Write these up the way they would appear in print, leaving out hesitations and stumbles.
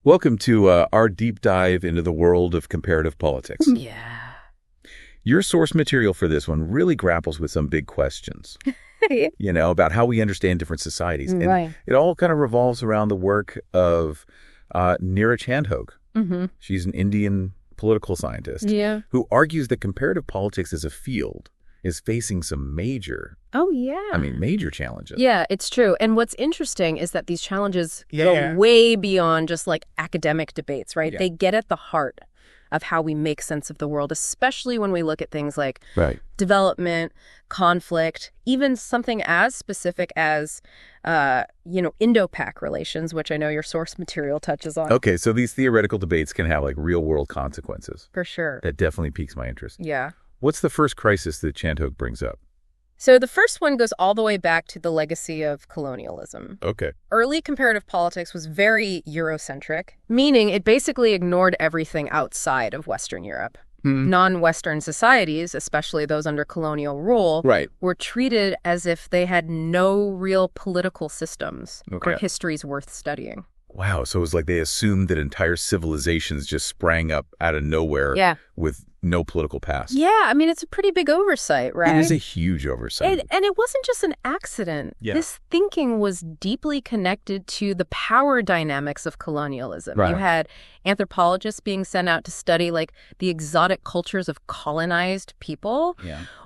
Welcome to our deep dive into the world of comparative politics. Yeah. Your source material for this one really grapples with some big questions, about how we understand different societies. And Right. it all kind of revolves around the work of Neera Chandhoke. Mm-hmm. She's an Indian political scientist Yeah. who argues that comparative politics as a field is facing some major challenges. Yeah, it's true. And what's interesting is that these challenges go way beyond just like academic debates, right? Yeah. They get at the heart of how we make sense of the world, especially when we look at things like development, conflict, even something as specific as, Indo-Pak relations, which I know your source material touches on. Okay, so these theoretical debates can have like real-world consequences. For sure. That definitely piques my interest. Yeah. What's the first crisis that Chandhoke brings up? So the first one goes all the way back to the legacy of colonialism. Okay. Early comparative politics was very Eurocentric, meaning it basically ignored everything outside of Western Europe. Non-Western societies, especially those under colonial rule, were treated as if they had no real political systems or histories worth studying. Wow, so it was like they assumed that entire civilizations just sprang up out of nowhere with no political past. Yeah, I mean, it's a pretty big oversight, right? It is a huge oversight. And it wasn't just an accident. Yeah. This thinking was deeply connected to the power dynamics of colonialism. Right. You had anthropologists being sent out to study like the exotic cultures of colonized people,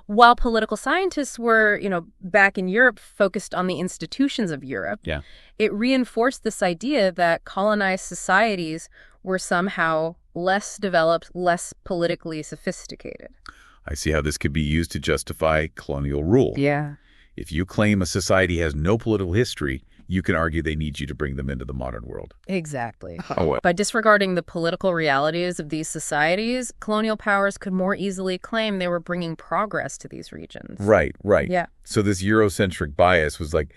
while political scientists were, back in Europe focused on the institutions of Europe. Yeah. It reinforced this idea that colonized societies were somehow less developed, less politically sophisticated. I see how this could be used to justify colonial rule. Yeah. If you claim a society has no political history, you can argue they need you to bring them into the modern world. Exactly. Oh, By disregarding the political realities of these societies, colonial powers could more easily claim they were bringing progress to these regions. Right. Yeah. So this Eurocentric bias was like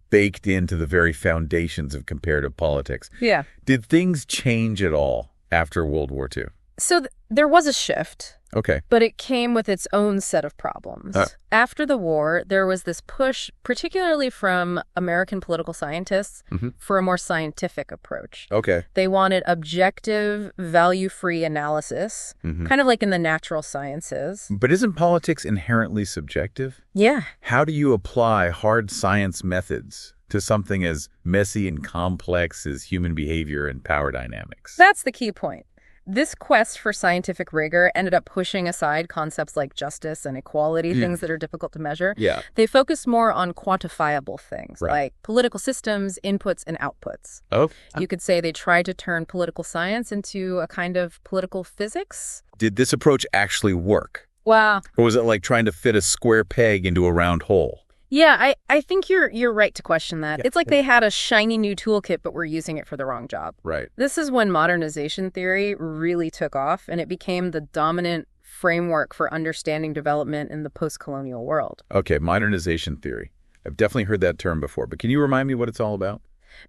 baked into the very foundations of comparative politics. Yeah. Did things change at all after World War II? So there was a shift. Okay. But it came with its own set of problems. After the war, there was this push, particularly from American political scientists, for a more scientific approach. Okay. They wanted objective, value-free analysis, kind of like in the natural sciences. But isn't politics inherently subjective? Yeah. How do you apply hard science methods to something as messy and complex as human behavior and power dynamics? That's the key point. This quest for scientific rigor ended up pushing aside concepts like justice and equality, things that are difficult to measure. Yeah. They focused more on quantifiable things like political systems, inputs, and outputs. Oh. You could say they tried to turn political science into a kind of political physics. Did this approach actually work? Wow. Or was it like trying to fit a square peg into a round hole? Yeah, I think you're right to question that. It's like they had a shiny new toolkit, but were using it for the wrong job. Right. This is when modernization theory really took off, and it became the dominant framework for understanding development in the postcolonial world. Okay, modernization theory. I've definitely heard that term before, but can you remind me what it's all about?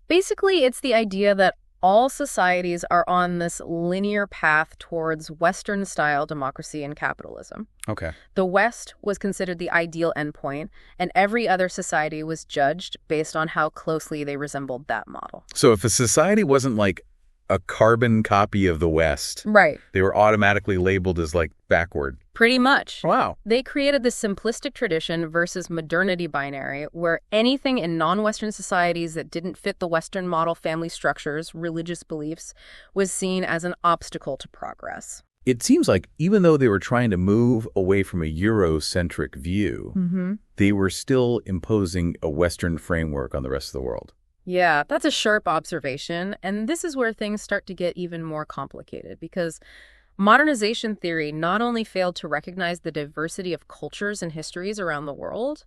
Basically, it's the idea that all societies are on this linear path towards Western-style democracy and capitalism. Okay. The West was considered the ideal endpoint, and every other society was judged based on how closely they resembled that model. So if a society wasn't like a carbon copy of the West, they were automatically labeled as like backward. Pretty much. Wow. They created this simplistic tradition versus modernity binary where anything in non-Western societies that didn't fit the Western model family structures, religious beliefs, was seen as an obstacle to progress. It seems like even though they were trying to move away from a Eurocentric view, they were still imposing a Western framework on the rest of the world. Yeah, that's a sharp observation. And this is where things start to get even more complicated because modernization theory not only failed to recognize the diversity of cultures and histories around the world,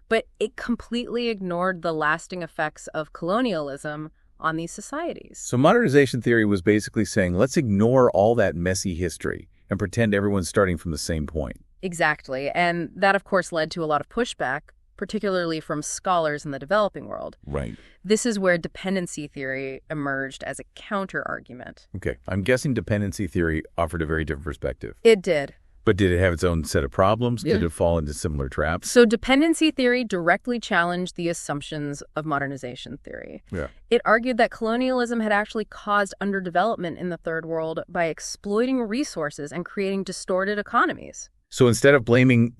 but it completely ignored the lasting effects of colonialism on these societies. So modernization theory was basically saying, let's ignore all that messy history and pretend everyone's starting from the same point. Exactly. And that, of course, led to a lot of pushback, particularly from scholars in the developing world. Right. This is where dependency theory emerged as a counter-argument. Okay. I'm guessing dependency theory offered a very different perspective. It did. But did it have its own set of problems? Yeah. Did it fall into similar traps? So dependency theory directly challenged the assumptions of modernization theory. Yeah. It argued that colonialism had actually caused underdevelopment in the Third World by exploiting resources and creating distorted economies. So instead of blaming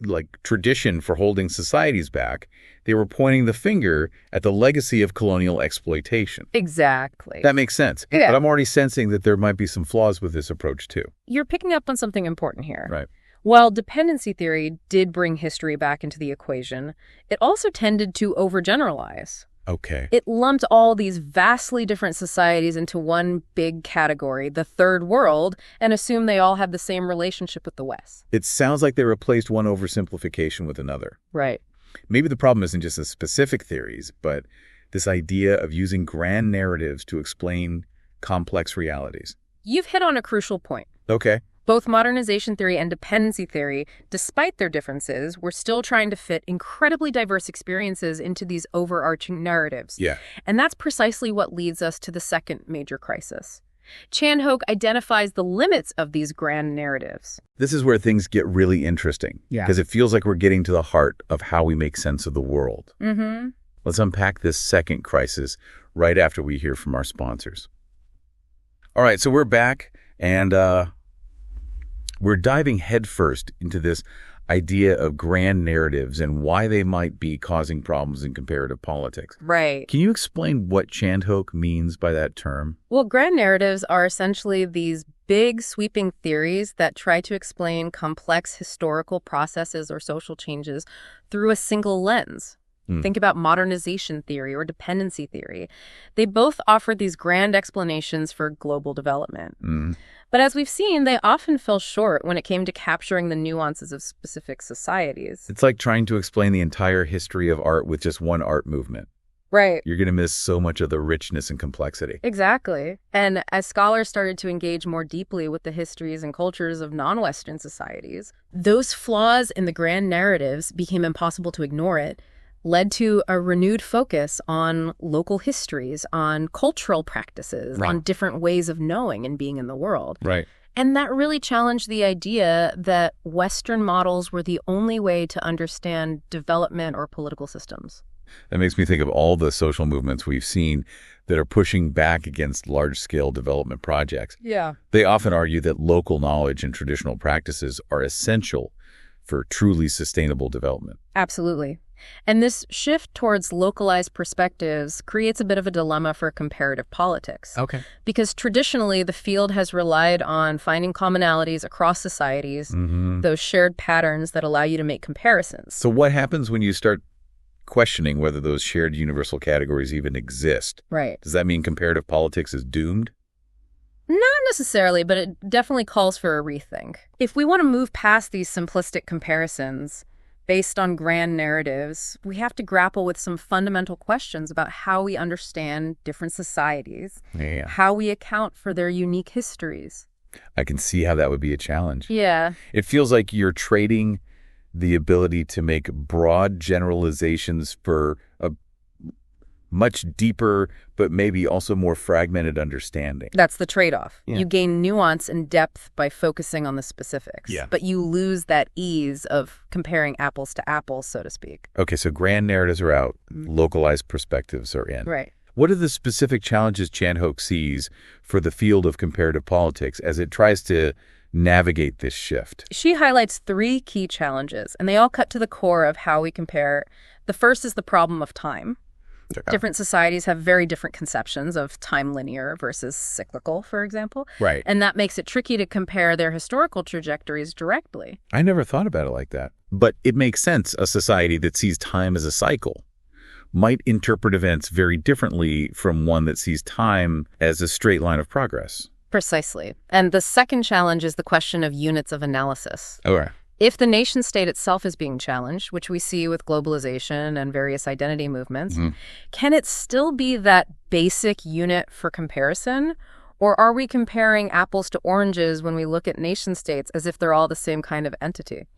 tradition for holding societies back, they were pointing the finger at the legacy of colonial exploitation. Exactly. That makes sense. Yeah. But I'm already sensing that there might be some flaws with this approach too. You're picking up on something important here. Right. While dependency theory did bring history back into the equation, it also tended to overgeneralize. Okay. It lumped all these vastly different societies into one big category, the Third World, and assumed they all have the same relationship with the West. It sounds like they replaced one oversimplification with another. Right. Maybe the problem isn't just the specific theories, but this idea of using grand narratives to explain complex realities. You've hit on a crucial point. Okay. Both modernization theory and dependency theory, despite their differences, were still trying to fit incredibly diverse experiences into these overarching narratives. Yeah. And that's precisely what leads us to the second major crisis. Chandhoke identifies the limits of these grand narratives. This is where things get really interesting. Yeah. Because it feels like we're getting to the heart of how we make sense of the world. Mm-hmm. Let's unpack this second crisis right after we hear from our sponsors. All right, so we're back, and we're diving headfirst into this idea of grand narratives and why they might be causing problems in comparative politics. Right. Can you explain what Chandhoke means by that term? Well, grand narratives are essentially these big, sweeping theories that try to explain complex historical processes or social changes through a single lens. Think about modernization theory or dependency theory. They both offer these grand explanations for global development. But as we've seen, they often fell short when it came to capturing the nuances of specific societies. It's like trying to explain the entire history of art with just one art movement. Right. You're going to miss so much of the richness and complexity. Exactly. And as scholars started to engage more deeply with the histories and cultures of non-Western societies, those flaws in the grand narratives became impossible to ignore. It led to a renewed focus on local histories, on cultural practices, on different ways of knowing and being in the world. Right. And that really challenged the idea that Western models were the only way to understand development or political systems. That makes me think of all the social movements we've seen that are pushing back against large-scale development projects. Yeah. They often argue that local knowledge and traditional practices are essential for truly sustainable development. Absolutely. And this shift towards localized perspectives creates a bit of a dilemma for comparative politics. Okay. Because traditionally, the field has relied on finding commonalities across societies, those shared patterns that allow you to make comparisons. So what happens when you start questioning whether those shared universal categories even exist? Right. Does that mean comparative politics is doomed? Not necessarily, but it definitely calls for a rethink. If we want to move past these simplistic comparisons based on grand narratives, we have to grapple with some fundamental questions about how we understand different societies, how we account for their unique histories. I can see how that would be a challenge. Yeah. It feels like you're trading the ability to make broad generalizations for a much deeper, but maybe also more fragmented understanding. That's the trade-off. Yeah. You gain nuance and depth by focusing on the specifics, but you lose that ease of comparing apples to apples, so to speak. Okay, so grand narratives are out, localized perspectives are in. Right. What are the specific challenges Chandhoke sees for the field of comparative politics as it tries to navigate this shift? She highlights 3 key challenges, and they all cut to the core of how we compare. The first is the problem of time. Different societies have very different conceptions of time linear versus cyclical, for example. Right. And that makes it tricky to compare their historical trajectories directly. I never thought about it like that. But it makes sense. A society that sees time as a cycle might interpret events very differently from one that sees time as a straight line of progress. Precisely. And the second challenge is the question of units of analysis. Okay. If the nation state itself is being challenged, which we see with globalization and various identity movements, can it still be that basic unit for comparison? Or are we comparing apples to oranges when we look at nation states as if they're all the same kind of entity?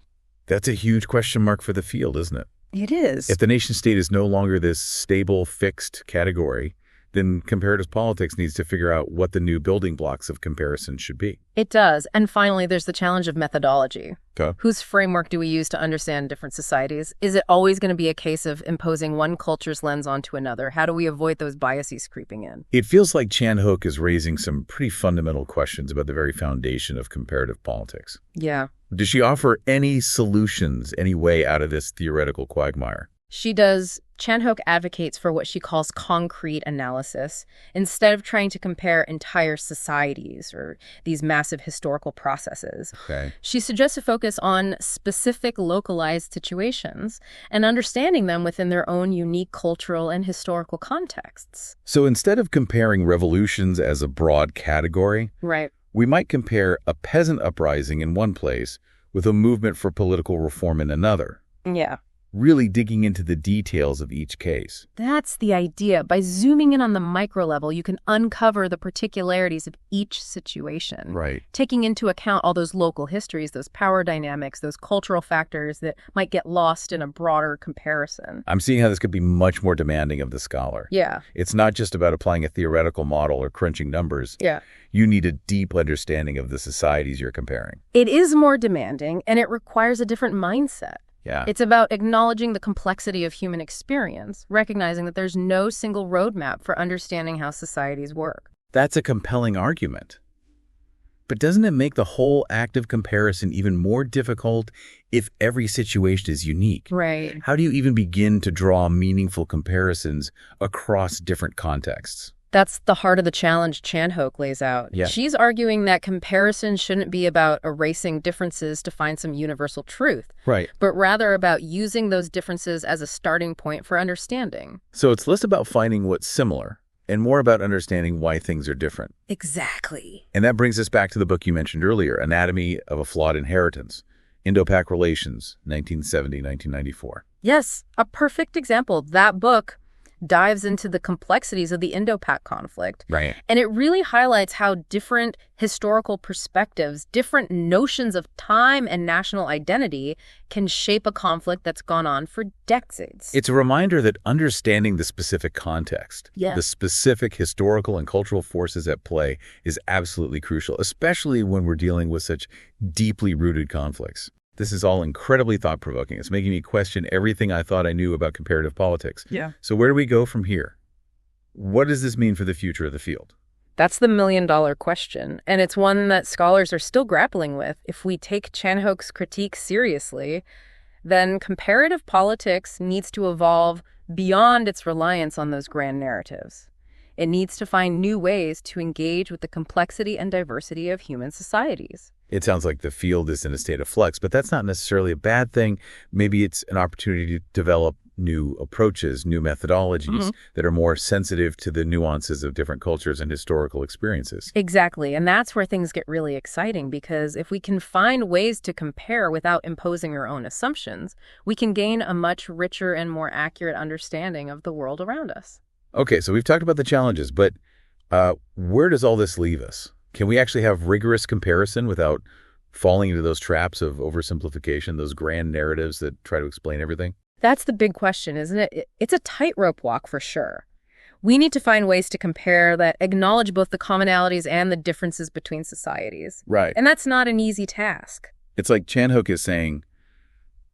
That's a huge question mark for the field, isn't it? It is. If the nation state is no longer this stable, fixed category, then comparative politics needs to figure out what the new building blocks of comparison should be. It does. And finally, there's the challenge of methodology. Okay. Whose framework do we use to understand different societies? Is it always going to be a case of imposing one culture's lens onto another? How do we avoid those biases creeping in? It feels like Chandhoke is raising some pretty fundamental questions about the very foundation of comparative politics. Yeah. Does she offer any solutions, any way out of this theoretical quagmire? She does. Chandhoke advocates for what she calls concrete analysis, instead of trying to compare entire societies or these massive historical processes. Okay. She suggests a focus on specific localized situations and understanding them within their own unique cultural and historical contexts. So instead of comparing revolutions as a broad category, Right. we might compare a peasant uprising in one place with a movement for political reform in another. Yeah. Really digging into the details of each case. That's the idea. By zooming in on the micro level, you can uncover the particularities of each situation. Right. Taking into account all those local histories, those power dynamics, those cultural factors that might get lost in a broader comparison. I'm seeing how this could be much more demanding of the scholar. Yeah. It's not just about applying a theoretical model or crunching numbers. Yeah. You need a deep understanding of the societies you're comparing. It is more demanding, and it requires a different mindset. Yeah. It's about acknowledging the complexity of human experience, recognizing that there's no single roadmap for understanding how societies work. That's a compelling argument. But doesn't it make the whole act of comparison even more difficult if every situation is unique? Right. How do you even begin to draw meaningful comparisons across different contexts? That's the heart of the challenge Chandhoke lays out. Yeah. She's arguing that comparison shouldn't be about erasing differences to find some universal truth, Right. but rather about using those differences as a starting point for understanding. So it's less about finding what's similar and more about understanding why things are different. Exactly. And that brings us back to the book you mentioned earlier, Anatomy of a Flawed Inheritance, Indo-Pak Relations, 1970-1994. Yes, a perfect example. That book dives into the complexities of the Indo-Pak conflict. Right. And it really highlights how different historical perspectives, different notions of time and national identity can shape a conflict that's gone on for decades. It's a reminder that understanding the specific context, Yeah. the specific historical and cultural forces at play is absolutely crucial, especially when we're dealing with such deeply rooted conflicts. This is all incredibly thought-provoking. It's making me question everything I thought I knew about comparative politics. Yeah. So where do we go from here? What does this mean for the future of the field? That's the million-dollar question, and it's one that scholars are still grappling with. If we take Chandhoke's critique seriously, then comparative politics needs to evolve beyond its reliance on those grand narratives. It needs to find new ways to engage with the complexity and diversity of human societies. It sounds like the field is in a state of flux, but that's not necessarily a bad thing. Maybe it's an opportunity to develop new approaches, new methodologies that are more sensitive to the nuances of different cultures and historical experiences. Exactly, and that's where things get really exciting, because if we can find ways to compare without imposing our own assumptions, we can gain a much richer and more accurate understanding of the world around us. Okay, so we've talked about the challenges, but where does all this leave us? Can we actually have rigorous comparison without falling into those traps of oversimplification, those grand narratives that try to explain everything? That's the big question, isn't it? It's a tightrope walk for sure. We need to find ways to compare that acknowledge both the commonalities and the differences between societies. Right. And that's not an easy task. It's like Chandhoke is saying,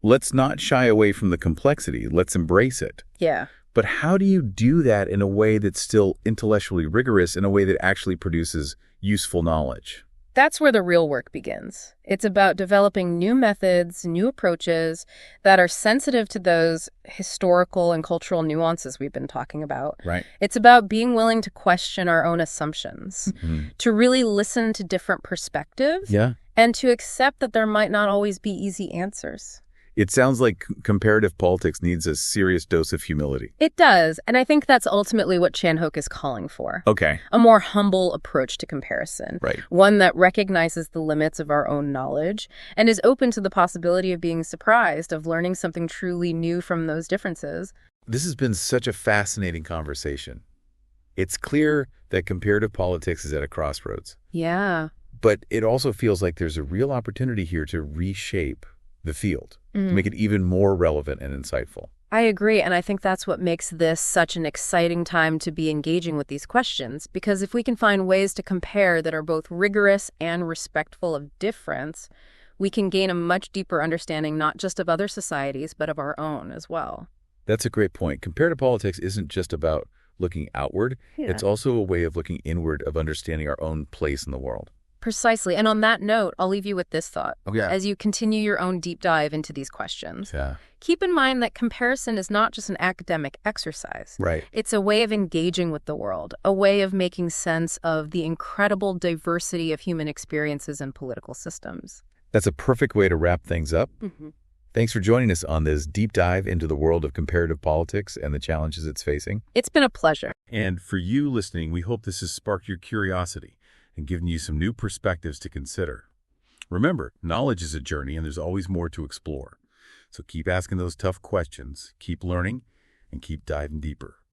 let's not shy away from the complexity. Let's embrace it. Yeah. But how do you do that in a way that's still intellectually rigorous, in a way that actually produces useful knowledge? That's where the real work begins. It's about developing new methods, new approaches that are sensitive to those historical and cultural nuances we've been talking about. Right. It's about being willing to question our own assumptions, to really listen to different perspectives, Yeah. and to accept that there might not always be easy answers. It sounds like comparative politics needs a serious dose of humility. It does, and I think that's ultimately what Chandhoke is calling for. Okay. A more humble approach to comparison. Right. One that recognizes the limits of our own knowledge and is open to the possibility of being surprised, of learning something truly new from those differences. This has been such a fascinating conversation. It's clear that comparative politics is at a crossroads. Yeah. But it also feels like there's a real opportunity here to reshape the field, to make it even more relevant and insightful. I agree, and I think that's what makes this such an exciting time to be engaging with these questions, because if we can find ways to compare that are both rigorous and respectful of difference, we can gain a much deeper understanding not just of other societies, but of our own as well. That's a great point. Comparative politics isn't just about looking outward. Yeah. It's also a way of looking inward, of understanding our own place in the world. Precisely. And on that note, I'll leave you with this thought. Oh, yeah. As you continue your own deep dive into these questions, Yeah. keep in mind that comparison is not just an academic exercise. Right. It's a way of engaging with the world, a way of making sense of the incredible diversity of human experiences and political systems. That's a perfect way to wrap things up. Mm-hmm. Thanks for joining us on this deep dive into the world of comparative politics and the challenges it's facing. It's been a pleasure. And for you listening, we hope this has sparked your curiosity and given you some new perspectives to consider. Remember, knowledge is a journey and there's always more to explore. So keep asking those tough questions, keep learning, and keep diving deeper.